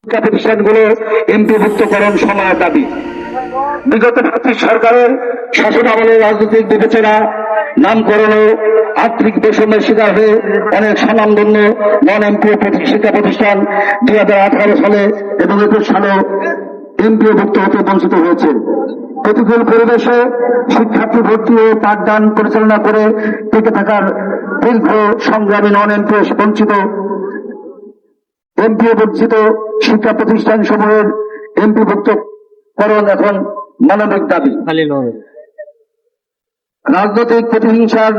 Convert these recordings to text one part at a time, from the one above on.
শিক্ষা প্রতিষ্ঠানগুলো এমপিভুক্তকরণ সময়ের দাবি। বিগত ব্রিটিশ সরকারের শাসন আমলে রাজনৈতিক বিবেচনা, নামকরণ ও আর্থিক বৈষম্যের শিকার হয়ে অনেক স্বনামধন্য নন এমপি শিক্ষা প্রতিষ্ঠান 2018 সালে এবং 21 সালে এমপিভুক্ত হতে বঞ্চিত হয়েছে। প্রতিকূল পরিবেশে শিক্ষার্থী ভর্তি ও পাঠদান পরিচালনা করে টিকে থাকার দীর্ঘ সংগ্রামী নন এমপি বঞ্চিত শিক্ষা প্রতিষ্ঠান সমূহের এমপিভুক্তকরণ এখন মানবিক দাবি। রাজনৈতিক প্রতিহিংসার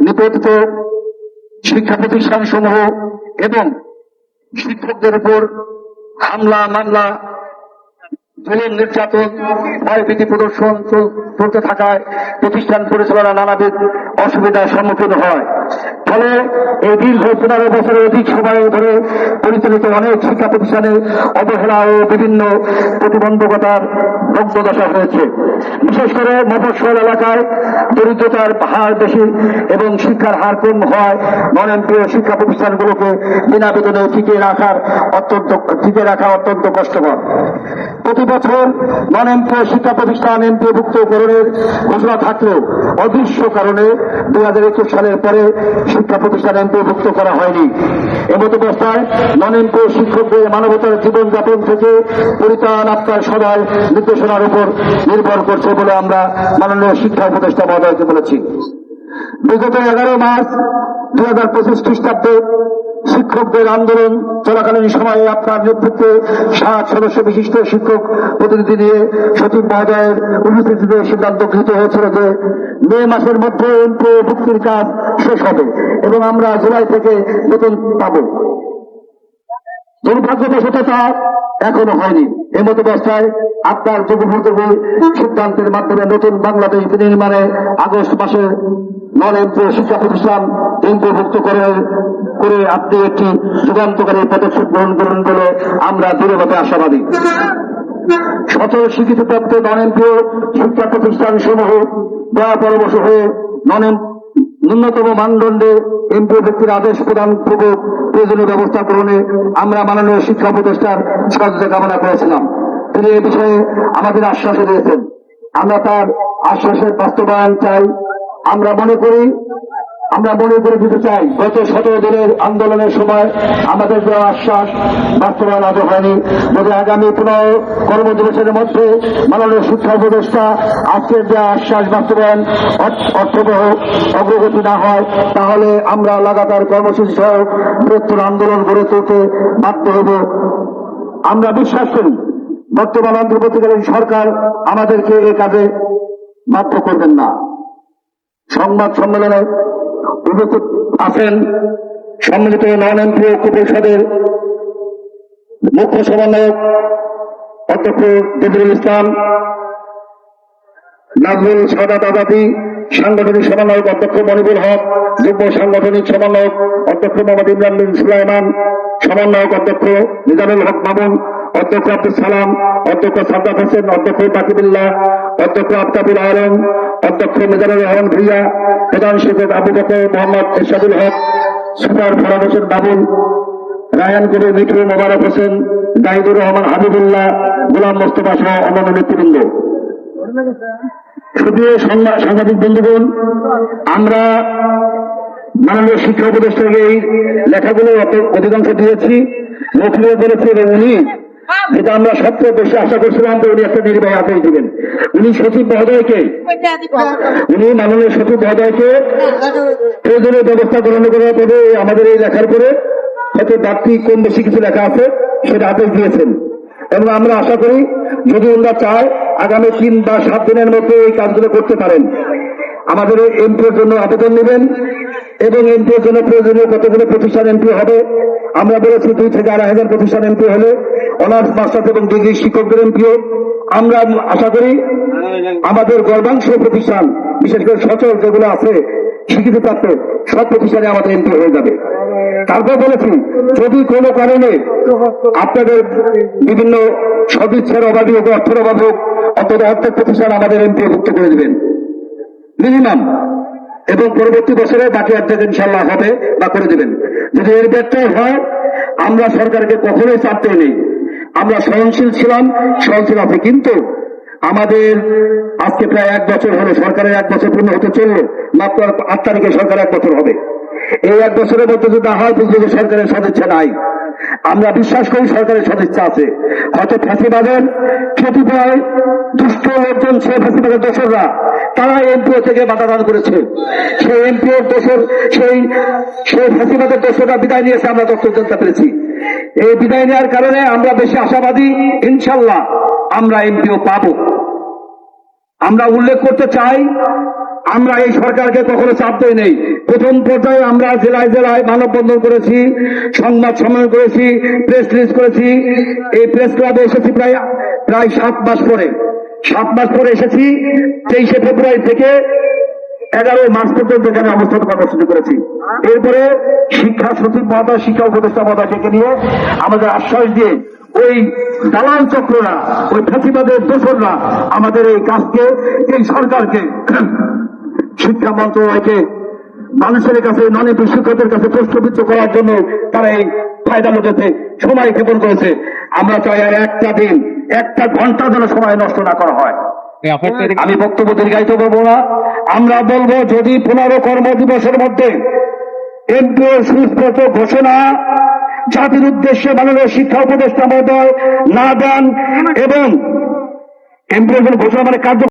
নিপতিত শিক্ষা প্রতিষ্ঠান সমূহ এবং শিক্ষকদের উপর হামলা মামলা, জুলুম, নির্যাতন, ভয়ভীতি প্রদর্শন চলতে থাকায় প্রতিষ্ঠান পরিচালনা নানাবিধ অসুবিধার সম্মুখীন হয়। ফলে এই দীর্ঘ 15 বছরের অধিক সময় ধরে পরিচালিত অনেক শিক্ষা প্রতিষ্ঠানে অবহেলা ও বিভিন্ন প্রতিবন্ধকতার দগ্ধদশা হয়েছে। বিশেষ করে মফস্বল এলাকায় দরিদ্রতার হার বেশি এবং শিক্ষার হার কম হওয়ায় নন এমপি শিক্ষা প্রতিষ্ঠানগুলোকে বিনা বেতনে টিকে রাখা অত্যন্ত কষ্টকর। প্রতি বছর নন এমপি শিক্ষা প্রতিষ্ঠান এমপিভুক্তকরণের ঘোষণা থাকলেও অদৃশ্য কারণে 2021 সালের পরে শিক্ষা প্রতিষ্ঠান এমপিভুক্ত করা হয়নি। এমত অবস্থায় নন এমপি শিক্ষকদের মানবতার জীবনযাপন থেকে পরিত্রাণ আপনার সদয় নির্দেশনার উপর নির্ভর করছে বলে আমরা মাননীয় শিক্ষা উপদেষ্টা মহোদয়কে বলেছি। বিগত 11 মার্চ 2025 খ্রিস্টাব্দে শিক্ষকদের আন্দোলন চলাকালীন সময়ে আপনার নেতৃত্বে 7 সদস্য বিশিষ্ট শিক্ষক প্রতিনিধি নিয়ে সচিব মহোদয়ের উপস্থিতিতে সিদ্ধান্ত গৃহীত হয়েছিল যে মে মাসের মধ্যে এমপিভুক্তির কাজ শেষ হবে এবং আমরা জুলাই থেকে বেতন পাব। দুর্ভাগ্যবশত তা এখনো হয়নি। এমত অবস্থায় আপনার যুগোপযোগী সিদ্ধান্তের মাধ্যমে নতুন বাংলাদেশ বিনির্মাণে আগস্ট মাসে নন এমপি শিক্ষা প্রতিষ্ঠান এমপিভুক্ত করে আপনি একটি যুগান্তকারী পদক্ষেপ গ্রহণ করুন বলে আমরা দৃঢ়ভাবে আশাবাদী। সকল স্বীকৃতিপ্রাপ্ত নন এমপি শিক্ষা প্রতিষ্ঠান সমূহ দয়া পরামর্শ হয়ে ন্যূনতম মানদণ্ডে এমপিভুক্তির আদেশ প্রদান পূর্বক প্রয়োজনীয় ব্যবস্থা গ্রহণে আমরা মাননীয় শিক্ষা উপদেষ্টার সহযোগিতা কামনা করেছিলাম। তিনি এ বিষয়ে আমাদের আশ্বাস দিয়েছেন। আমরা তার আশ্বাসের বাস্তবায়ন চাই। আমরা মনে করে দিতে চাই, গত 17 দিনের আন্দোলনের সময় আমাদের দেওয়া আশ্বাস বাস্তবায়ন আদৌ হয়নি। যদি আগামী 15 কর্মদিবসের মধ্যে মাননীয় শিক্ষা উপদেষ্টা আজকের দেওয়া আশ্বাস বাস্তবায়ন অর্থবহ অগ্রগতি না হয়, তাহলে আমরা লাগাতার কর্মসূচি সহ বৃহত্তর আন্দোলন গড়ে তুলতে বাধ্য হব। আমরা বিশ্বাস করি বর্তমান অন্তর্বর্তীকালীন সরকার আমাদেরকে এ কাজে বাধ্য করবেন না। সংবাদ সম্মেলনে উপস্থিত আছেন সম্মিলিত নন এমপি ঐক্য পরিষদের মুখ্য সমন্বয়ক অধ্যক্ষ জহিরুল ইসলাম, নাজমুল সাদাত আজাদি, সাংগঠনিক সমন্বয়ক অধ্যক্ষ মনিবুল হক, যুগ্ম সাংগঠনিক সমন্বয়ক অধ্যক্ষ মোহাম্মদ ইমরান বিন সুলাইমান, সমন্বয়ক অধ্যক্ষ নিজামুল হক মামুন, অধ্যক্ষ আব্দুল সালাম, অধ্যক্ষ সাদ্দাত হোসেন, অধ্যক্ষ বাকিবুল্লাহ, অধ্যক্ষ আফতাবুল আলম, অধ্যক্ষ মিজানুর রহমান ভুইয়া, প্রধান শিক্ষক আবু বকর মোহাম্মদ এরশাদুল হক, সুপার ফরাদ হোসেন বাবুল, রায়ান কবির মিঠু, মোবারক হোসেন, জাহিদুর রহমান হাবিবুল্লাহ, গোলাম মোস্তফা সহ অন্যান্য নেতৃবৃন্দ। সুপ্রিয় সাংবাদিক বন্ধুগণ, আমরা মাননীয় শিক্ষা উপদেষ্টাকে এই লেখাগুলো অধিকাংশ দিয়েছি, মুখলিও করেছি এবং উনি যেটা আমরা সবচেয়ে বেশি আশা করছিলাম যে উনি একটা নির্বাহী আদেশ দিবেন। উনি মাননীয় সচিব মহোদয়কে প্রয়োজনীয় ব্যবস্থা গ্রহণ করার পরে আমাদের এই লেখার পরে হয়তো বাড়তি কম বেশি কিছু লেখা আছে সেটা আদেশ দিয়েছেন এবং আমরা আশা করি যদি ওনারা চায় আগামী 3 বা 7 দিনের মধ্যে এই কাজগুলো করতে পারেন। আমাদের এমপির জন্য আবেদন নেবেন এবং এমপির জন্য প্রয়োজনীয় কতগুলো প্রতিষ্ঠান এমপি হবে। আমরা বলেছি 2 থেকে 2,500 প্রতিষ্ঠান এমপি হলে অনার্স মাস্টার্স এবং ডিগ্রি শিক্ষকদের এমপিও। আমরা আশা করি আমাদের গর্বাংশ প্রতিষ্ঠান, বিশেষ করে সচল যেগুলো আছে স্বীকৃতিপ্রাপ্ত সব প্রতিষ্ঠানে আমাদের এমপি হয়ে যাবে। তারপর বলেছি যদি কোনো কারণে আপনাদের বিভিন্ন সদিচ্ছার অভাবী হোক, অর্থের অভাব হোক, অন্তত অর্থের প্রতিষ্ঠান আমাদের এমপিভুক্ত করে দেবেন মিনিমাম, এবং পরবর্তী বছরে বাকি অর্ধেক ইনশাল্লাহ হবে বা করে দেবেন। যদি এর ব্যর্থ হয় আমরা সরকারকে কখনোই চাপতে নেই, আমরা সহনশীল ছিলাম, সহনশীল আছে। কিন্তু আমাদের আজকে প্রায় 1 বছর হলো, সরকারের 1 বছর পূর্ণ হতে চললো, মাত্র 8 তারিখে সরকার 1 বছর হবে। এই 1 বছরের মধ্যে যদি হয় বুঝলো সরকারের সদিচ্ছা নাই। আমরা বিশ্বাস করি সরকারের সদিচ্ছা আছে। হয়তো ফাঁসিবাদের কতিপয় দুষ্ট লোকজন, সেই ফাঁসিবাদের দোসররা, তারা এমপিও থেকে বাধা দান করেছে। সেই এমপিওর দোসর, সেই ফাঁসিবাদের দোসররা বিদায় নিয়েছে, আমরা তথ্য জানতে পেরেছি। এই বিদায় নেওয়ার কারণে আমরা বেশি আশাবাদী, ইনশাল্লাহ আমরা এমপিও পাবো। আমরা উল্লেখ করতে চাই, আমরা এই সরকারকে কখনো চাপ দেই নেই। প্রথম পর্যায়ে আমরা জেলায় জেলায় মানববন্ধন করেছি, সংবাদ সম্মেলন করেছি, প্রেস রিলিজ করেছি। এই প্রেস ক্লাবে এসেছি প্রায় 7 মাস পরে। 7 মাস পরে এসেছি। 23শে ফেব্রুয়ারি থেকে 11 মার্চ পর্যন্ত এখানে অবস্থান কর্মসূচি করেছি। এরপরে শিক্ষা সচিব মহোদয়, শিক্ষা উপদেষ্টা মহোদয়কে নিয়ে আমাদের আশ্বাস দিয়ে ওই দালাল চক্ররা, ওই ফাঁসিবাদের দোসররা আমাদের এই কাজকে, এই সরকারকে, শিক্ষা মন্ত্রণালয়কে মানুষের কাছে, নন এমপি শিক্ষকদের কাছে প্রশ্নবিদ্ধ করার জন্য তারা এই ফায়দা লোটেছে, সময় ক্ষেপণ করেছে। আমরা চাই আর একটা দিন, 1 ঘন্টা যেন সময় নষ্ট না করা হয়। আমি বক্তব্য দীর্ঘায়িত করবো না। আমরা বলবো, যদি 15 কর্মদিবসের মধ্যে এমপিওর সুস্পষ্ট ঘোষণা জাতির উদ্দেশ্যে মাননীয় শিক্ষা উপদেষ্টা মহোদয় না দেন, এবং এমপিওর ঘোষণা মানে কার্য